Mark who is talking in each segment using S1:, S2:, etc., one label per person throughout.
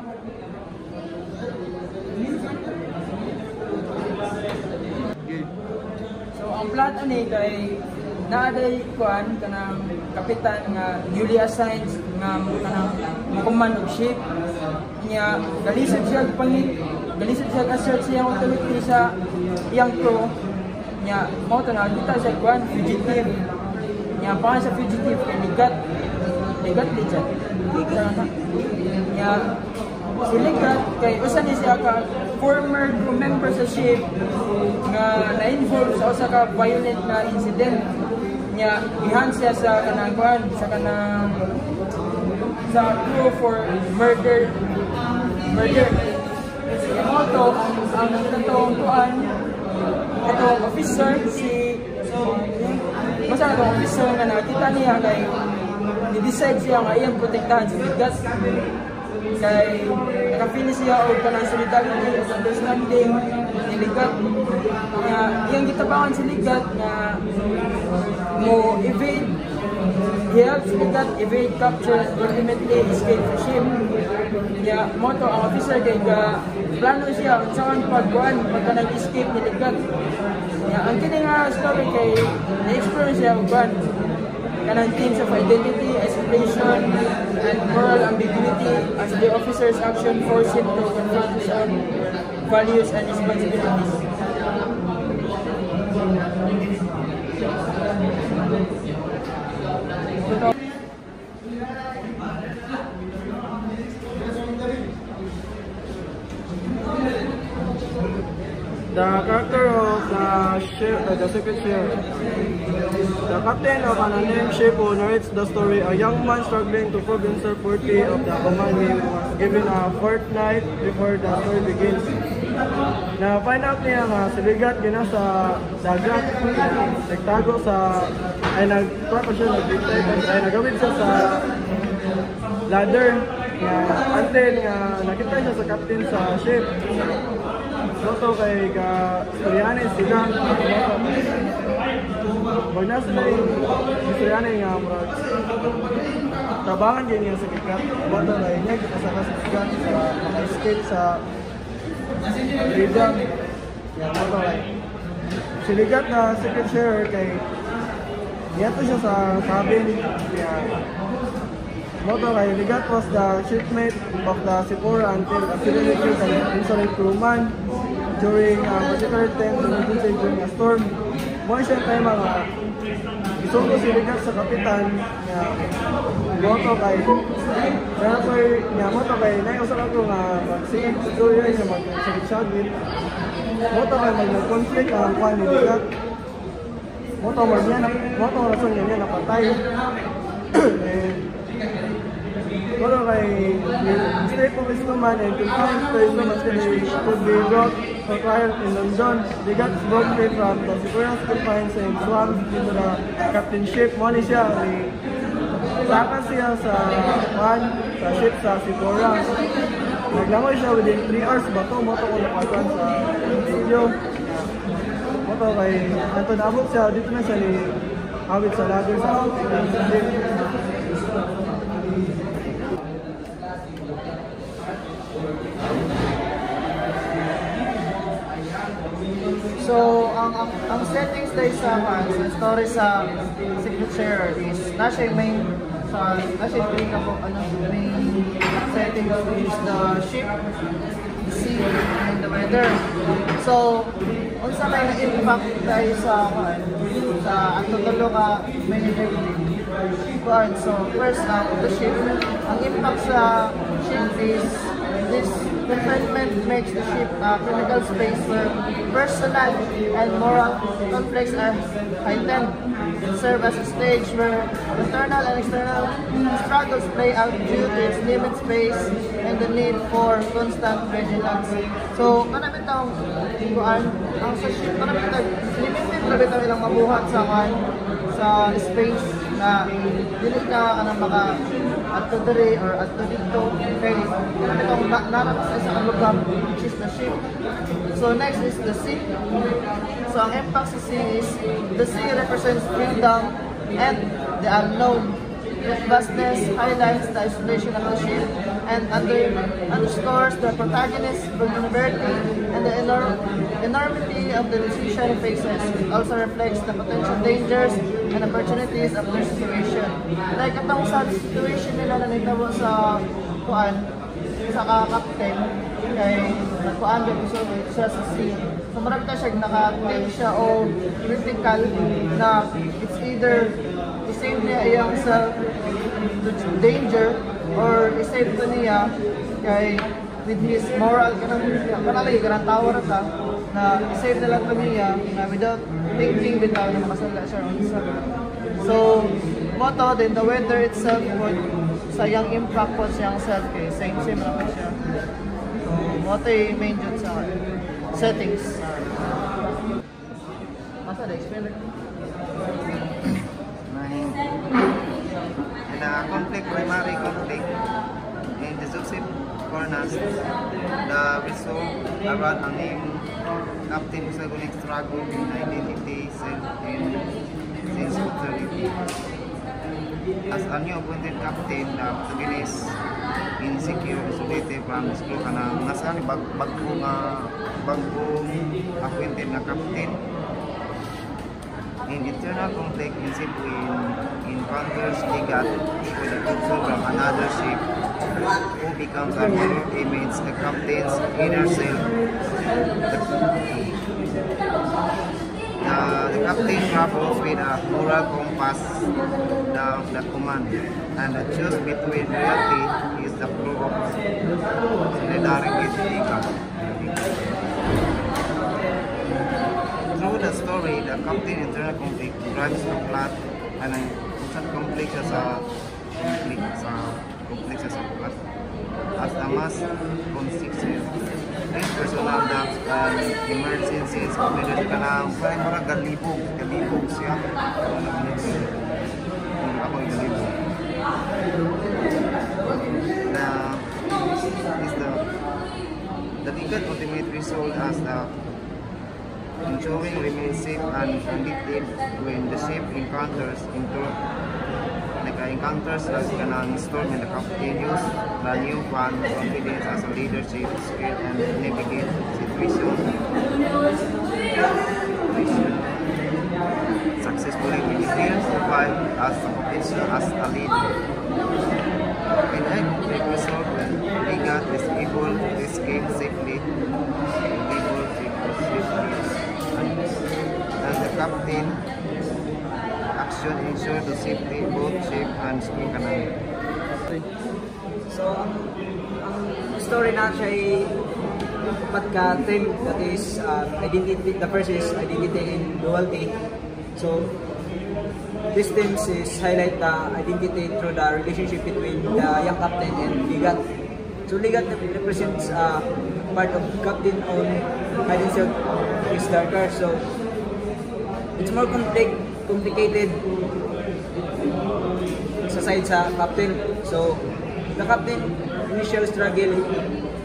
S1: So ang plot ani kay naaday kuan kanang kapitan nga newly assigned nga kanang command of ship niya galisod siya assert siya authority sa iyang crew niya mao to na kita siya kuan fugitive niya pa sa fugitive kay ligat legit niya si ligat kay usa ni siya ka former crew member sa ship nga na-involve sa usa ka violent na incident niya gihan siya sa kanang kuan sa crew for murder to ang katong kuan katong officer si basta katong officer nga nakita niya kay ni-decide siya nga iyang protektahan si ligat kay nakapili siya o kanang solidarity o understanding ni ligat nga iyang gitabangan si ligat nga mo evade he helps ligat evade capture and ultimately escape the ship kaya mo to ang officer kay plano siya kung saan pagka nag-escape ni ligat kaya ang kini nga story kay na-explore siya o kanang themes of identity, isolation, and moral ambiguity as the officer's action forced him to confront his own values and responsibilities.
S2: The character of the ship, the secret ship. The captain of an unnamed ship who narrates the story, a young man struggling to prove himself worthy of the command he was given a fortnight before the story begins. Na-find out niya nga si ligat gina sa dagat, nagtago sa, ay nagawid siya sa ladder, until nakita siya sa captain sa ship. Soto kay istoryanin sila. Pag nasa na yung istoryanin nga murag tabangan din niya sa kikat. Soto kay niya kita sa kasikat sa maka-escape sa freedom. Soto kay siligat na secret sharer kay niyato siya sa cabin. Moto kay ligat was the shipmate of the Sephora until accidentally killed an insolent crewman during a particular time during a storm. Mo siya kay mga isugo si ligat sa kapitan nga moto kay moto kay naiusa ako nga magsingin tutorial nga magsagit-sagit. Moto kay mag-conflict ang kwan ni ligat. Moto rason niya napatay. Moto kay stay for his command and confined to his command until he could be brought for trial in London. They got broke free from the Sephora confines and swam into the captain ship. Mali siya, saka siya sa ship sa Sephora. Naglangoy siya within 3 hours ba ito? Moto ko napagkan sa video. Moto kay nato naabot siya, dito na siya ni awit sa ladder sa ship.
S3: So, ang settings dahil sa story sa Secret Sharer is nasa main settings is the ship, the sea, and the weather. So, unsa may na-impact dahil sa ang tutulo ka main event. So, first the ship. Ang impact sa ship is this confinement makes the ship a critical space where personal and moral conflicts are heightened. It serves as a stage where internal and external struggles play out due to its limited space and the need for constant vigilance. So, kanami itong ang sa ship, kanami itong limited na bitaw ilang mabuhat sa space na dili ka maka adto diri or adto dito kay kanami itong narat sa isang lugar which is the ship. So next is the sea. So ang impact sa sea is the sea represents freedom and the unknown. Its vastness highlights the isolation of the ship and underscores the protagonist's vulnerability and the enormity of the decision he faces. It also reflects the potential dangers and opportunities of their situation. Like itong sa situation nila na nitabo sa kuan, sa ka-captain, kay nagkuan ba siya sa sea. So marag ka siya, naka-take siya o critical na it's either i-save niya iyang sa danger or i-save to niya kay with his moral kanalagi kanang tower ka na i-save na lang to niya na without thinking bitaw na makasala siya unsa. So moto then the weather itself would sa yang impact po siyang self kay same lang siya. So moto yung main jud sa settings. Masa da explain
S4: conflict, primary conflict in the Joseph Cornas, the result around ang name captain sa guling struggle in identity, self, and sense of authority. As a new appointed captain, the protagonist insecure, isolated from school ka na nasaan bagong appointed na captain. In internal conflict in ship encounters Ligat with a control from another ship who becomes a mirror image the captain's inner self. The captain grapples with a moral compass of the command, and the choice between reality is the flow of solidarity with Ligat. Through the story, the captain internal conflict drives the plot and ang conflict sa plot as the mass constitution. These personal doubts and emergencies committed ka lang parang mga galibog siya. Ako yung galibog. The Ligat ultimate result as the ensuring remains safe and convicted when the ship encounters like kanang storm and the captain use the newfound confidence as a leadership skill and navigate situation successfully when he feels survive as a potential as a leader. In a conflict result when Ligat is able to escape safely, and the captain action ensure the safety both ship and school canal.
S5: So, ang story na siya ay pagka-theme, that is identity. The first is identity and loyalty. So, this theme is highlight the identity through the relationship between the young captain and Ligat. So, Ligat represents part of captain on hide and seek is darker. So, it's more complicated sa side sa captain. So, the captain initial struggle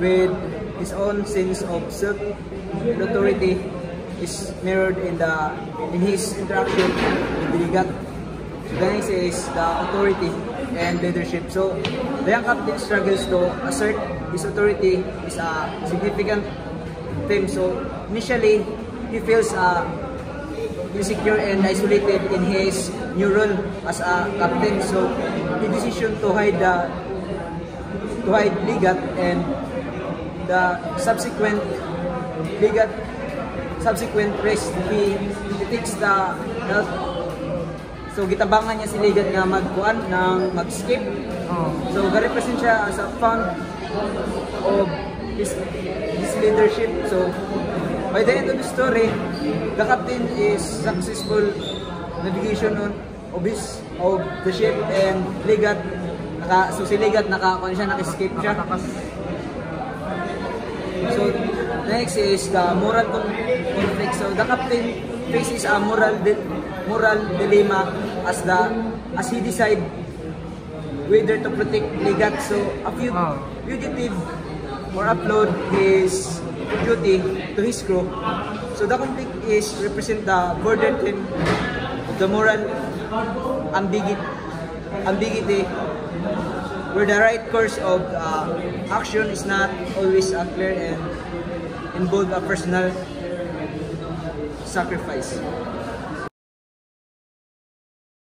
S5: with his own sense of self authority is mirrored in his interaction with Ligat. So, the next is the authority and leadership. So, the young captain struggles to assert his authority is a significant theme. So, initially, he feels insecure and isolated in his new role as a captain. So, the decision to hide Ligat and the subsequent rest, he takes the health. So, gitabangan niya si Ligat nga mag-escape. So, ga-represent siya as a fount of his leadership. So, by the end of the story, the captain is successful navigation of the ship and Ligat si Ligat naka-escape siya. So next is the moral conflict. So the captain faces a moral dilemma as he decide whether to protect Ligat. So a fugitive or upload his duty to his crew. So the conflict is represent the border theme of the moral ambiguity where the right course of action is not always clear and involve a personal sacrifice.